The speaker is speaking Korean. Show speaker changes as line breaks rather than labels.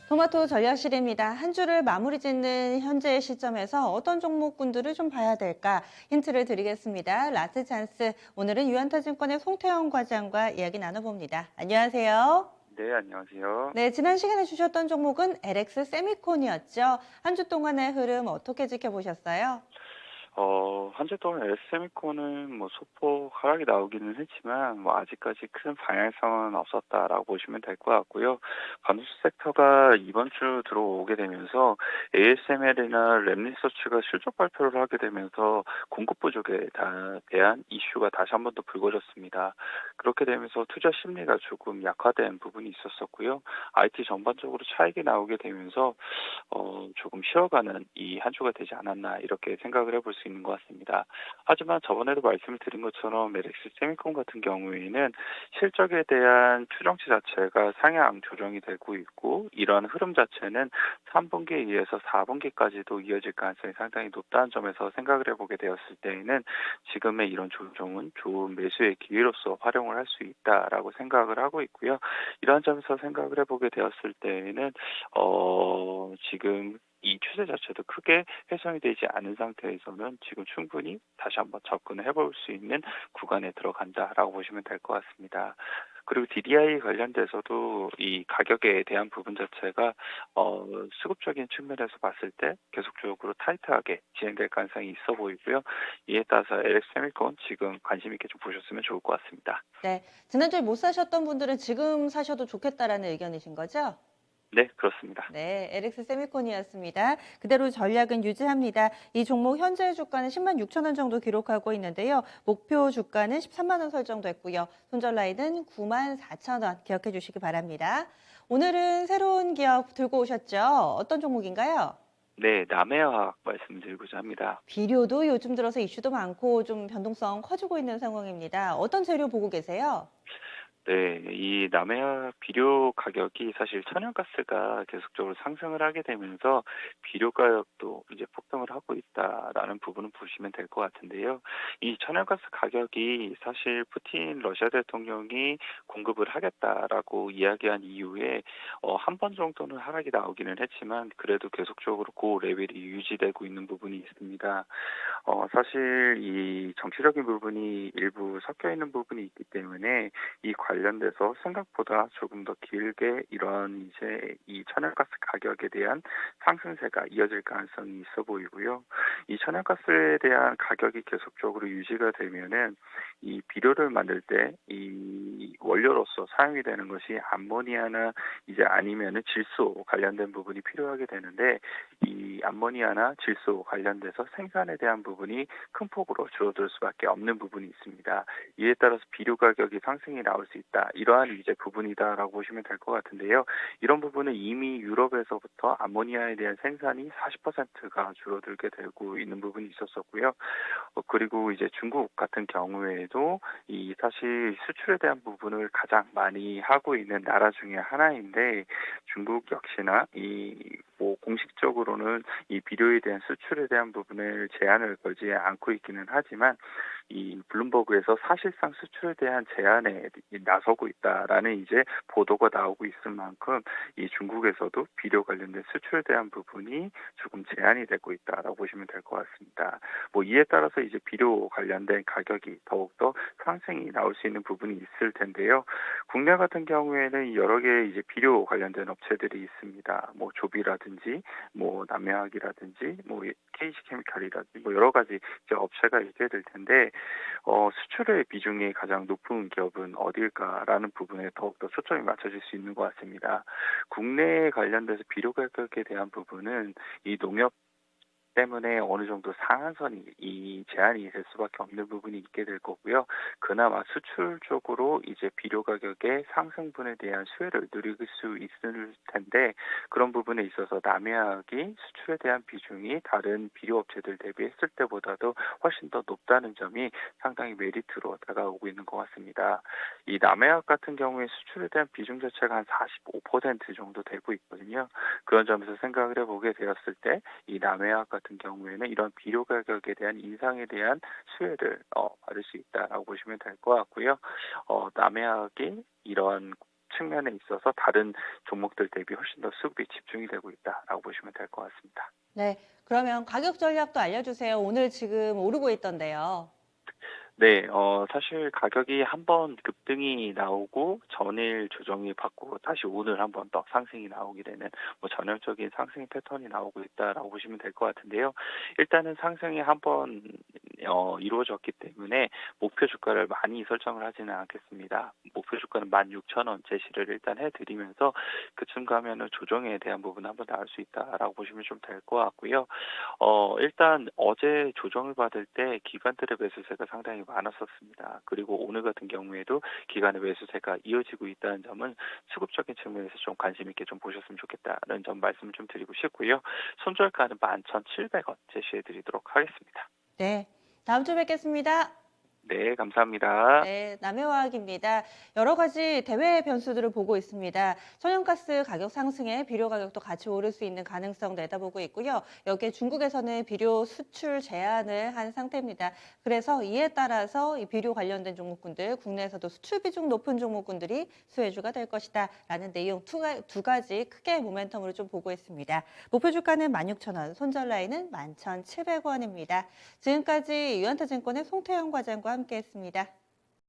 토마토 전략실입니다. 한 주를 마무리 짓는 현재의 시점에서 어떤 종목군들을 좀 봐야 될까 힌트를 드리겠습니다. 라스트 찬스. 오늘은 유한타증권의 송태영 과장과 이야기 나눠봅니다. 안녕하세요.
네, 안녕하세요.
네, 지난 시간에 주셨던 종목은 LX 세미콘이었죠. 한 주 동안의 흐름 어떻게 지켜보셨어요?
한 주 동안 S세미콘은 뭐 소폭 하락이 나오기는 했지만, 뭐 아직까지 큰 방향성은 없었다라고 보시면 될 것 같고요. 반도체 섹터가 이번 주 들어오게 되면서 ASML이나 랩리서치가 실적 발표를 하게 되면서 공급 부족에 대한 이슈가 다시 한 번 더 불거졌습니다. 그렇게 되면서 투자 심리가 조금 약화된 부분이 있었었고요. IT 전반적으로 차익이 나오게 되면서 조금 쉬어가는 이 한 주가 되지 않았나 이렇게 생각을 해볼 수 있는 것 같습니다. 하지만 저번에도 말씀을 드린 것처럼 LX 세미콘 같은 경우에는 실적에 대한 추정치 자체가 상향 조정이 되고 있고 이러한 흐름 자체는 3분기에 의해서 4분기까지도 이어질 가능성이 상당히 높다는 점에서 생각을 해보게 되었을 때에는 지금의 이런 조정은 좋은 매수의 기회로서 활용을 할 수 있다라고 생각을 하고 있고요. 이러한 점에서 생각을 해보게 되었을 때에는 지금 이 추세 자체도 크게 훼손이 되지 않은 상태에서는 지금 충분히 다시 한번 접근을 해볼 수 있는 구간에 들어간다라고 보시면 될 것 같습니다. 그리고 DDI 관련돼서도 이 가격에 대한 부분 자체가 수급적인 측면에서 봤을 때 계속적으로 타이트하게 진행될 가능성이 있어 보이고요. 이에 따라서 LX세미콘 지금 관심 있게 좀 보셨으면 좋을 것 같습니다.
네, 지난주에 못 사셨던 분들은 지금 사셔도 좋겠다라는 의견이신 거죠?
네, 그렇습니다.
네, LX 세미콘이었습니다. 그대로 전략은 유지합니다. 이 종목 현재 주가는 10만 6천 원 정도 기록하고 있는데요. 목표 주가는 13만 원 설정됐고요. 손절 라인은 9만 4천 원 기억해 주시기 바랍니다. 오늘은 새로운 기업 들고 오셨죠? 어떤 종목인가요?
네, 남해화학 말씀드리고자 합니다.
비료도 요즘 들어서 이슈도 많고 좀 변동성 커지고 있는 상황입니다. 어떤 재료 보고 계세요?
네. 이 남해와 비료 가격이 사실 천연가스가 계속적으로 상승을 하게 되면서 비료 가격도 이제 폭등을 하고 있다라는 부분은 보시면 될 것 같은데요. 이 천연가스 가격이 사실 푸틴 러시아 대통령이 공급을 하겠다라고 이야기한 이후에 한 번 정도는 하락이 나오기는 했지만 그래도 계속적으로 고 레벨이 유지되고 있는 부분이 있습니다. 사실 이 정치적인 부분이 일부 섞여 있는 부분이 있기 때문에 이 관련돼서 생각보다 조금 더 길게 이런 이제 이 천연가스 가격에 대한 상승세가 이어질 가능성이 있어 보이고요. 이 천연가스에 대한 가격이 계속적으로 유지가 되면은 이 비료를 만들 때 이 원료로서 사용이 되는 것이 암모니아나 이제 아니면은 질소 관련된 부분이 필요하게 되는데 이 암모니아나 질소 관련돼서 생산에 대한 부분이 큰 폭으로 줄어들 수밖에 없는 부분이 있습니다. 이에 따라서 비료 가격이 상승이 나올 수 있다. 이러한 이제 부분이다라고 보시면 될 것 같은데요. 이런 부분은 이미 유럽에서부터 암모니아에 대한 생산이 40%가 줄어들게 되고 있는 부분이 있었었고요. 그리고 이제 중국 같은 경우에도 이 사실 수출에 대한 부분을 가장 많이 하고 있는 나라 중에 하나인데 중국 역시나 이 뭐 공식적으로는 이 비료에 대한 수출에 대한 부분을 제한을 걸지 않고 있기는 하지만 이 블룸버그에서 사실상 수출에 대한 제한에 나서고 있다라는 이제 보도가 나오고 있을 만큼 이 중국에서도 비료 관련된 수출에 대한 부분이 조금 제한이 되고 있다라고 보시면 될 것 같습니다. 뭐 이에 따라서 이제 비료 관련된 가격이 더욱더 상승이 나올 수 있는 부분이 있을 텐데요. 국내 같은 경우에는 여러 개의 이제 비료 관련된 업체들이 있습니다. 뭐 조비라든지 뭐 남해학이라든지 뭐 KC케미칼이라든지 뭐 여러 가지 이제 업체가 있게 될 텐데 수출의 비중이 가장 높은 기업은 어딜까라는 부분에 더욱더 초점이 맞춰질 수 있는 것 같습니다. 국내에 관련돼서 비료 가격에 대한 부분은 이 농협 때문에 어느 정도 상한선이 이 제한이 될 수밖에 없는 부분이 있게 될 거고요. 그나마 수출 쪽으로 이제 비료 가격의 상승분에 대한 수혜를 누릴 수 있을 텐데 그런 부분에 있어서 남해학이 수출에 대한 비중이 다른 비료 업체들 대비했을 때보다도 훨씬 더 높다는 점이 상당히 메리트로 다가오고 있는 것 같습니다. 이 남해학 같은 경우에 수출에 대한 비중 자체가 한 45% 정도 되고 있거든요. 그런 점에서 생각을 해보게 되었을 때 이 남해학 같은 경우에는 이런 비료 가격에 대한 인상에 대한 수혜를 받을 수 있다라고 보시면 될 것 같고요. 남해학이 이런 측면에 있어서 다른 종목들 대비 훨씬 더 수급이 집중이 되고 있다라고 보시면 될 것 같습니다.
네, 그러면 가격 전략도 알려주세요. 오늘 지금 오르고 있던데요.
네, 사실 가격이 한번 급등이 나오고 전일 조정이 받고 다시 오늘 한번 더 상승이 나오게 되는 뭐 전형적인 상승 패턴이 나오고 있다라고 보시면 될 것 같은데요. 일단은 상승이 한번 이루어졌기 때문에 목표 주가를 많이 설정을 하지는 않겠습니다. 목표 주가는 16,000원 제시를 일단 해드리면서 그쯤 가면은 조정에 대한 부분 한번 나올 수 있다라고 보시면 좀 될 것 같고요. 일단 어제 조정을 받을 때 기관들의 매수세가 상당히 많았었습니다. 그리고 오늘 같은 경우에도 기관의 매수세가 이어지고 있다는 점은 수급적인 측면에서 좀 관심 있게 좀 보셨으면 좋겠다는 점 말씀 좀 드리고 싶고요. 손절가는 11,700원 제시해 드리도록 하겠습니다.
네, 다음 주에 뵙겠습니다.
네, 감사합니다.
네, 남해화학입니다. 여러 가지 대외 변수들을 보고 있습니다. 천연가스 가격 상승에 비료 가격도 같이 오를 수 있는 가능성 내다보고 있고요. 여기에 중국에서는 비료 수출 제한을 한 상태입니다. 그래서 이에 따라서 이 비료 관련된 종목군들, 국내에서도 수출 비중 높은 종목군들이 수혜주가 될 것이다 라는 내용 두 가지 크게 모멘텀으로 좀 보고 있습니다. 목표 주가는 16,000원, 손절 라인은 11,700원입니다. 지금까지 유한타증권의 송태영 과장과 함께했습니다.